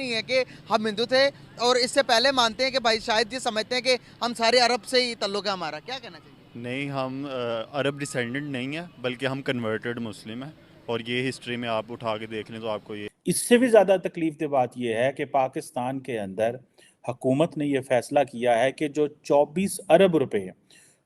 नहीं है कि हम हिंदू थे और इससे पहले मानते हैं कि भाई शायद ये समझते हैं कि हम सारे अरब से ही ताल्लुक है हमारा, क्या कहना चाहिए? नहीं, हम अरब डिसेंडेंट नहीं हैं, बल्कि हम कन्वर्टेड मुस्लिम हैं। और ये हिस्ट्री में आप उठा के देख लें तो आपको ये इससे भी ज़्यादा तकलीफ दे बात यह है कि पाकिस्तान के अंदर हुकूमत ने यह फैसला किया है कि जो 24 अरब रुपए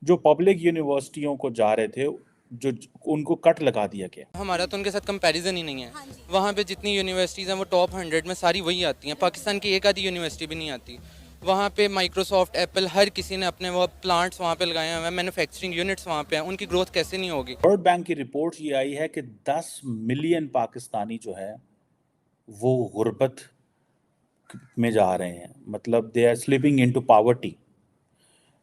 जो पब्लिक यूनिवर्सिटियों को जा रहे थे, जो उनको कट लगा दिया गया। हमारा तो उनके साथ कंपैरिजन ही नहीं है। वहाँ पे जितनी यूनिवर्सिटीज़ हैं वो टॉप 100 में सारी वही आती हैं। पाकिस्तान की एक आधी यूनिवर्सिटी भी नहीं आती। वहाँ पे माइक्रोसॉफ्ट, एप्पल, हर किसी ने अपने वो प्लांट्स वहाँ पे लगाए हुए हैं, मैन्युफैक्चरिंग यूनिट्स वहाँ पे हैं। उनकी ग्रोथ कैसे नहीं होगी? वर्ल्ड बैंक की रिपोर्ट ये आई है कि 10 मिलियन पाकिस्तानी जो है वो गुर्बत में जा रहे हैं, मतलब they are slipping into poverty.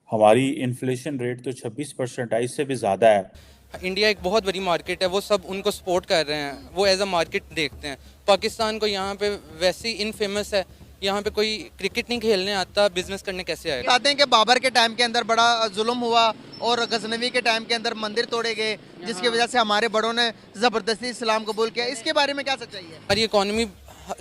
हमारी इन्फ्लेशन रेट तो 26% है, इससे भी ज़्यादा है। इंडिया एक बहुत बड़ी मार्केट है, वो सब उनको सपोर्ट कर रहे हैं, वो एज अ मार्केट देखते हैं। पाकिस्तान को यहाँ पे वैसे ही इनफेमस है, यहाँ पे कोई क्रिकेट नहीं खेलने आता, बिजनेस करने कैसे आएगा? बताते हैं कि बाबर के टाइम के अंदर बड़ा जुल्म हुआ और गजनवी के टाइम के अंदर मंदिर तोड़े गए, जिसकी वजह से हमारे बड़ों ने ज़बरदस्ती इस्लाम कबूल किया। इसके बारे में क्या सच्चाई है? हमारी इकोनॉमी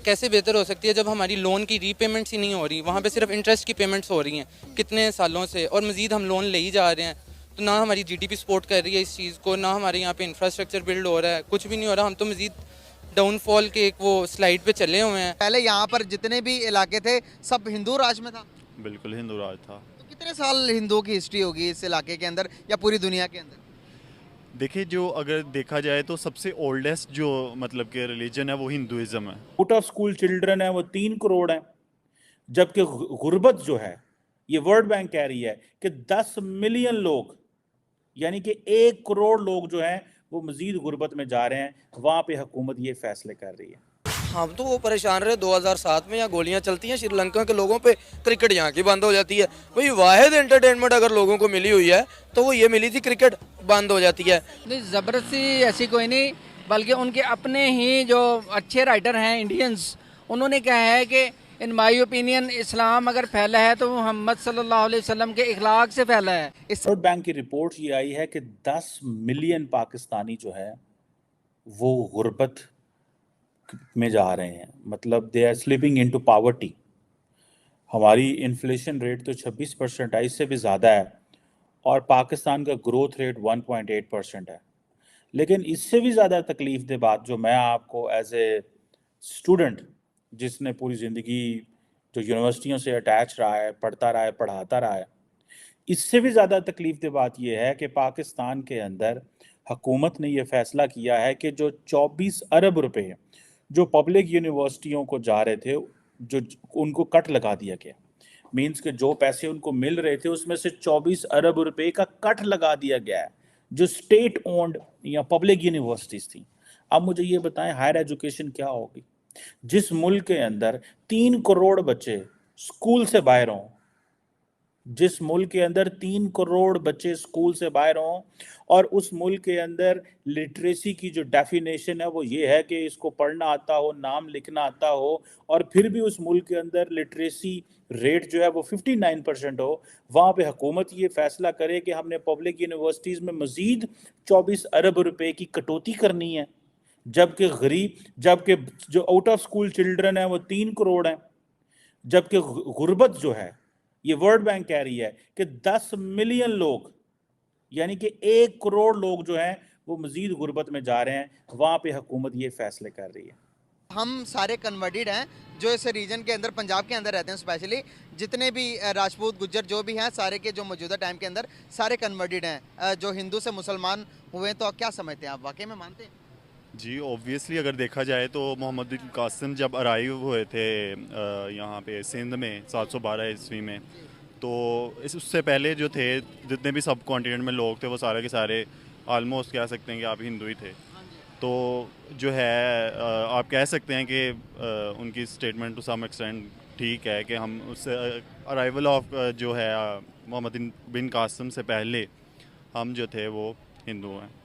कैसे बेहतर हो सकती है जब हमारी लोन की रीपेमेंट्स ही नहीं हो रही? वहाँ पे सिर्फ इंटरेस्ट की पेमेंट्स हो रही हैं कितने सालों से, और मज़ीद हम लोन ले ही जा रहे हैं। तो ना हमारी जीडीपी सपोर्ट कर रही है इस चीज़ को, ना हमारे यहाँ पे इंफ्रास्ट्रक्चर बिल्ड हो रहा है, कुछ भी नहीं हो रहा। हम तो मज़ीद डाउनफॉल के एक वो स्लाइड पे चले हुए हैं। पहले यहाँ पर जितने भी इलाके थे सब हिंदू राज में था, बिल्कुल हिंदू राज था। तो कितने साल हिंदुओं की हिस्ट्री होगी इस इलाके के अंदर या पूरी दुनिया के अंदर? देखिए, जो अगर देखा जाए तो सबसे ओल्डेस्ट जो मतलब कि रिलीजन है वो हिंदुइज्म है। आउट ऑफ स्कूल चिल्ड्रन है वो 3 करोड़ है, जबकि गुर्बत जो है, ये वर्ल्ड बैंक कह रही है कि 10 मिलियन लोग, यानी कि 1 करोड़ लोग जो हैं वो मजीद गुर्बत में जा रहे हैं। वहाँ पे हुकूमत ये फैसले कर रही है। हम तो वो परेशान रहे 2007 में, यहाँ गोलियां चलती हैं श्रीलंका के लोगों पे, क्रिकेट यहाँ की बंद हो जाती है। वही वाहिद एंटरटेनमेंट अगर लोगों को मिली हुई है तो वो ये मिली थी, क्रिकेट बंद हो जाती है। नहीं, ज़बरदस्ती ऐसी कोई नहीं, बल्कि उनके अपने ही जो अच्छे राइटर हैं इंडियंस, उन्होंने कहा है कि इन माय ओपिनियन इस्लाम अगर फैला है तो मोहम्मद सल्लल्लाहु अलैहि वसल्लम के इखलाक से फैला है। इस वर्ल्ड बैंक की रिपोर्ट ये आई है कि 10 मिलियन पाकिस्तानी जो है वो गुर्बत में जा रहे हैं, मतलब they are slipping into poverty. हमारी इन्फ्लेशन रेट तो 26% है, इससे भी ज़्यादा है। और पाकिस्तान का ग्रोथ रेट 1.8% है। लेकिन इससे भी ज़्यादा तकलीफ दे बात जो मैं आपको एज ए स्टूडेंट, जिसने पूरी ज़िंदगी जो यूनिवर्सिटियों से अटैच रहा है, पढ़ता रहा है, पढ़ाता रहा है, इससे भी ज़्यादा तकलीफ दे बात यह है कि पाकिस्तान के अंदर हुकूमत ने यह फ़ैसला किया है कि जो 24 अरब रुपए जो पब्लिक यूनिवर्सिटियों को जा रहे थे, जो उनको कट लगा दिया गया। मीन्स के जो पैसे उनको मिल रहे थे उसमें से 24 अरब रुपए का कट लगा दिया गया है, जो स्टेट ओन्ड या पब्लिक यूनिवर्सिटीज़ थी। अब मुझे ये बताएं, हायर एजुकेशन क्या होगी जिस मुल्क के अंदर 3 करोड़ बच्चे स्कूल से बाहर हों, जिस मुल्क के अंदर 3 करोड़ बच्चे स्कूल से बाहर हों, और उस मुल्क के अंदर लिटरेसी की जो डेफिनेशन है वो ये है कि इसको पढ़ना आता हो, नाम लिखना आता हो, और फिर भी उस मुल्क के अंदर लिटरेसी रेट जो है वो 59% हो, वहाँ पे हुकूमत ये फैसला करे कि हमने पब्लिक यूनिवर्सिटीज़ में मज़ीद 24 अरब रुपए की कटौती करनी है, जबकि जो आउट ऑफ स्कूल चिल्ड्रन है वो 3 करोड़ हैं, जबकि गुर्बत जो है, ये वर्ल्ड बैंक कह रही है कि 10 मिलियन लोग, यानी कि 1 करोड़ लोग जो हैं वो मजीद गुर्बत में जा रहे हैं। वहाँ पे हुकूमत ये फैसले कर रही है। हम सारे कन्वर्टेड हैं जो इस रीजन के अंदर पंजाब के अंदर रहते हैं, स्पेशली जितने भी राजपूत गुज्जर जो भी हैं सारे के जो मौजूदा टाइम के अंदर सारे कन्वर्टेड हैं, जो हिंदू से मुसलमान हुए। तो क्या समझते हैं आप, वाकई में मानते हैं? जी, ऑब्वियसली अगर देखा जाए तो मोहम्मद बिन कासिम जब अराइव हुए थे यहाँ पे सिंध में 712 ईस्वी में, तो उससे पहले जो थे जितने भी सब कॉन्टिनेंट में लोग थे वो सारे के सारे आलमोस्ट कह सकते हैं कि आप हिंदू ही थे। तो जो है आप कह सकते हैं कि उनकी स्टेटमेंट टू सम एक्सटेंट ठीक है कि हम उससे अराइवल ऑफ जो है मोहम्मद बिन कासिम से पहले हम जो थे वो हिंदू हैं।